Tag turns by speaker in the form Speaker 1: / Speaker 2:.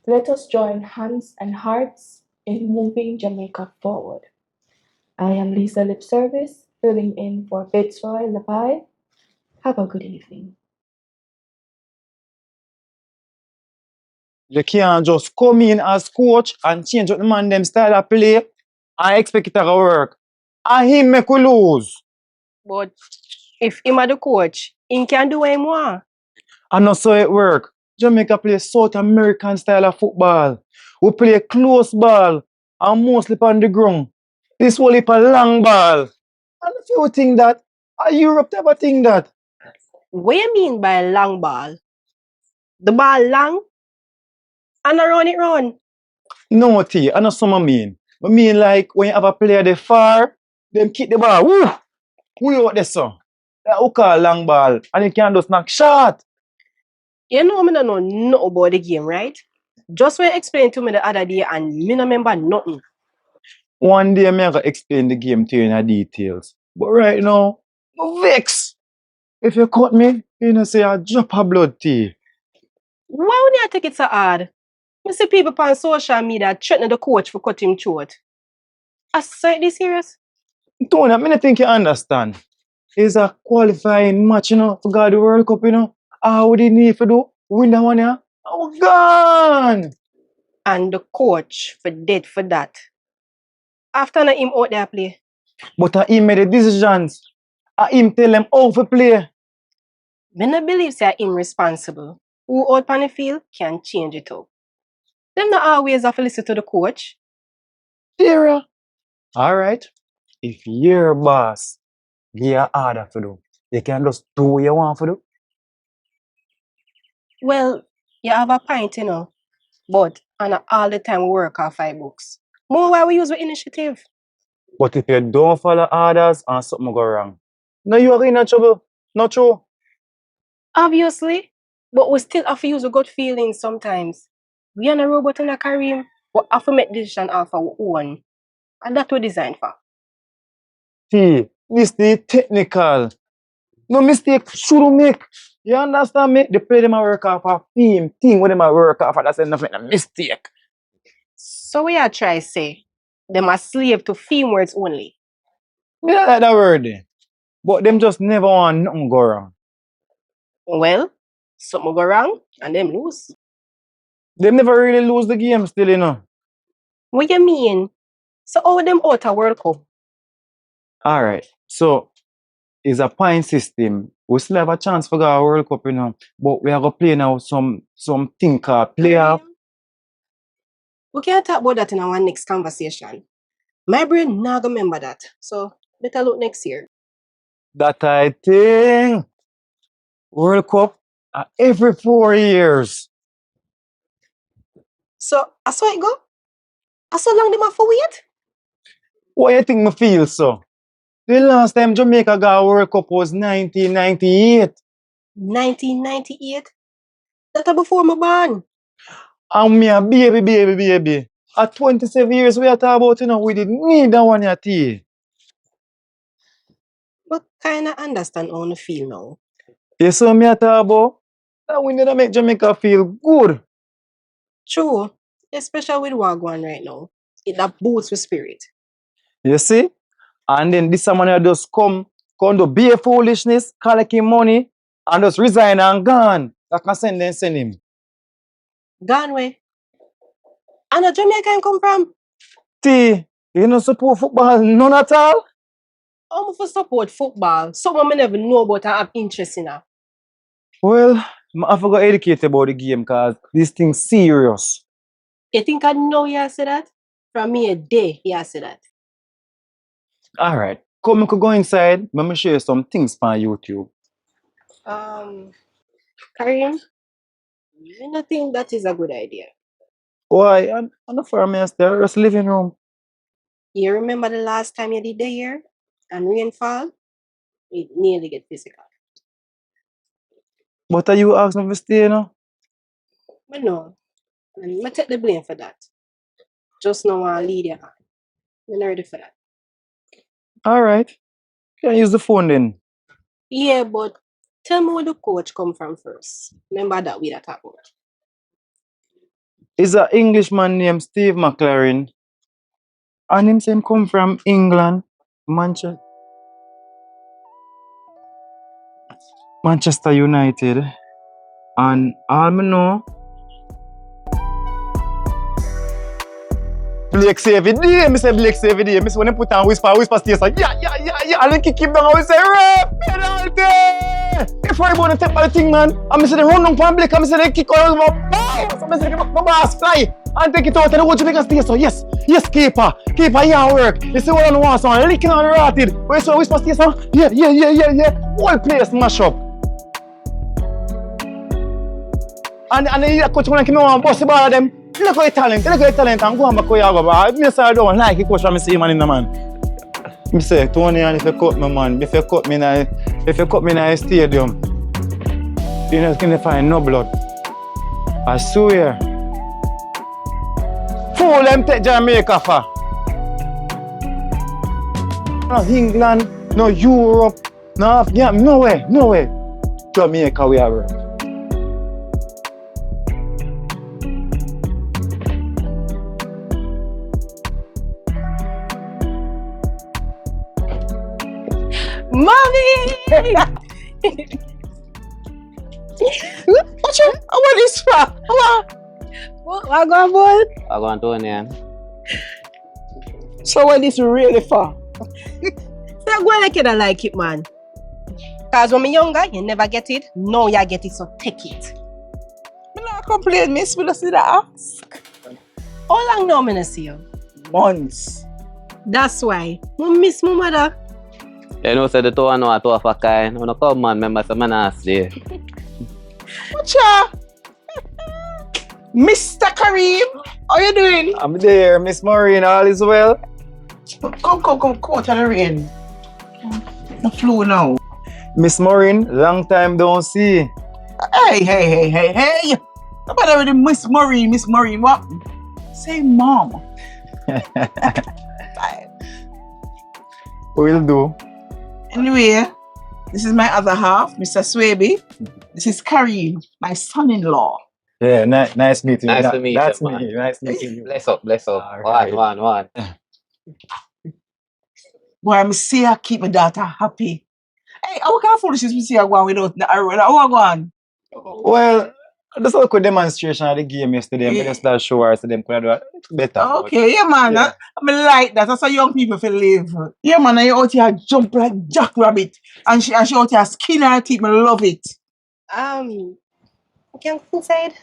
Speaker 1: Let us join hands and hearts in moving Jamaica forward. I am Lisa Lip Service, filling in for Fitzroy Levi. Have a good evening.
Speaker 2: You can't just come in as coach and change up the man them style of play and expect it to work. And him make we lose.
Speaker 3: But if him are the coach, he can do what he want.
Speaker 2: And not so it work. Jamaica play South American style of football. We play close ball and mostly on the ground. This whole heap of long ball. And if you think that, Europe never think that.
Speaker 3: What you mean by long ball? The ball long and I run it run.
Speaker 2: No, T, I know some I mean. I mean like when you have a player there far, them kick the ball. Woo! Who out there so? That we call long ball. And you can just knock shot.
Speaker 3: You know me don't know nothing about the game, right? Just when you explained to me the other day and me no remember nothing.
Speaker 2: One day I'm going to explain the game to you in the details. But right now, I'm vex. If you cut me, you know say I drop a blood tea.
Speaker 3: Why would you take it so hard? You see people on social media threatening the coach for cutting him short. I said this serious?
Speaker 2: Tony, I don't think you understand. It's a qualifying match, for God the World Cup, All we did need to do, win that one, yeah? Oh, gone!
Speaker 3: And the coach for dead for that. After na him out there play.
Speaker 2: But he made the decisions. Him tell them how to play.
Speaker 3: Me no believe say him responsible. Who out on the field can change it up. Them not always have to listen to the coach.
Speaker 2: Sarah. Alright. If you're boss, give you order to do. You can just do what you want to do.
Speaker 3: Well, you have a point, But and all the time we work off 5 books. More why we use the initiative.
Speaker 2: But if you don't follow orders and something go wrong, no, you are in trouble. Not true.
Speaker 3: Obviously. But we still have to use a good feeling sometimes. We are not a robot in a career. We have to make decisions off our own. And that's what we designed for.
Speaker 2: See, this is technical. No mistake should make. You understand me? They play them a work off a team thing when them a work off, that's nothing a mistake.
Speaker 3: So we are trying to say, them are slave to theme words only.
Speaker 2: Me not like that word there. But them just never want nothing go wrong.
Speaker 3: Well, something go wrong and them lose.
Speaker 2: Them never really lose the game still,
Speaker 3: What you mean? So how them out a World Cup?
Speaker 2: Alright, so it's a point system. We still have a chance for our World Cup, But we are going to play now some thing called playoff.
Speaker 3: We can talk about that in our next conversation. My brain not gonna remember that. So better look next year.
Speaker 2: That I think World Cup every 4 years.
Speaker 3: So I saw it go? I saw long them have to wait?
Speaker 2: What you think me feel so? The last time Jamaica got a World Cup was 1998.
Speaker 3: 1998? That before my born.
Speaker 2: And me a baby. At 27 years we are talking about, we didn't need that one yet.
Speaker 3: But kinda understand how I feel now.
Speaker 2: You saw me a talk about? That we need to make Jamaica feel good.
Speaker 3: True. Especially with what going right now. It that boosts with spirit.
Speaker 2: You see? And then this someone just come do be a foolishness, collecting money, and just resign and gone. That can send him.
Speaker 3: Gone way. And a Jamaica him come from?
Speaker 2: T, you don't support football none at all?
Speaker 3: How for support football? Someone I never know about and have interest in her.
Speaker 2: Well, I have to get educated about the game because this thing's serious.
Speaker 3: You think I know you say that? From me a day, you say that.
Speaker 2: Alright, come we could go inside. Let me show you some things on YouTube.
Speaker 3: Karim, I don't think that is a good idea.
Speaker 2: Why? I'm not for me, still just living room.
Speaker 3: You remember the last time you did the year and rainfall? It nearly get physical.
Speaker 2: But are you asking me to stay,
Speaker 3: But no, and I take the blame for that. Just now I lead you on. I'm not ready for that.
Speaker 2: Alright. Can I use the phone then?
Speaker 3: Yeah, but tell me where the coach come from first. Remember that we that talk about.
Speaker 2: is an Englishman named Steve McLaren. And him say him come from England, Manchester United. And all me know, Blake say every day, me say Blake say every day. Me say when they put on whisper stay so yeah, and then kick him down and we say ref, penalty! Before I go and take by the thing, man, and me say they run down from Blake and me say they kick out of my so me say the boss fly and take it out and the whole Jamaica stay so yes, keeper, yeah work. You see what I want, so I'm licking on the rotted. Where so whisper stay so yeah, whole place mash up. And the coach when I come on bust the ball at them. Look at the talent, and go on back where you go. But I say I don't like it, coach, I see man in the man. I say, Tony, and if you cut me, man, if you cut me in a stadium, you're not going to find no blood. I swear. Fool them take Jamaica for. No England, no Europe, no Afghanistan, nowhere. Jamaica we are.
Speaker 3: Mommy!
Speaker 4: What is for?
Speaker 3: What going on?
Speaker 4: I go Tony.
Speaker 5: So what is really for?
Speaker 3: So go like it and like it, man. Cause when me younger, you never get it. Now you get it, so take it.
Speaker 5: Me not complain, miss. We just need to ask.
Speaker 3: How long now me not see you?
Speaker 5: Months.
Speaker 3: That's why. I miss my mother.
Speaker 4: You know, say the two and two of a kind. When I come, man, remember some man ask you.
Speaker 5: Whatcha? Mr. Kareem, how you doing?
Speaker 2: I'm there, Miss Maureen, all is well.
Speaker 5: Come out of the rain. The flu now.
Speaker 2: Miss Maureen, long time don't see.
Speaker 5: Hey. Nobody with Miss Maureen, what? Say mom.
Speaker 2: Will do.
Speaker 5: Anyway, this is my other half, Mr. Swaby. This is Kareem, my son-in-law.
Speaker 2: Yeah, nice meeting you.
Speaker 4: Nice to meet you,
Speaker 2: That's
Speaker 4: man.
Speaker 2: me. Nice meeting you.
Speaker 4: Bless up.
Speaker 2: Alright.
Speaker 4: One.
Speaker 5: Boy, I'm see I keep my daughter happy. Hey, how kind of foolishness we see her going without the arrow? How are going?
Speaker 2: Well, just a quick demonstration of the game yesterday.
Speaker 5: Yeah.
Speaker 2: I just start show her so them could do it better.
Speaker 5: Okay, yeah, man.
Speaker 2: Yeah.
Speaker 5: I like that. That's how young people feel live. Yeah, man. You out here jump like jackrabbit, and she out here skin her teeth. I love it.
Speaker 3: You can go inside.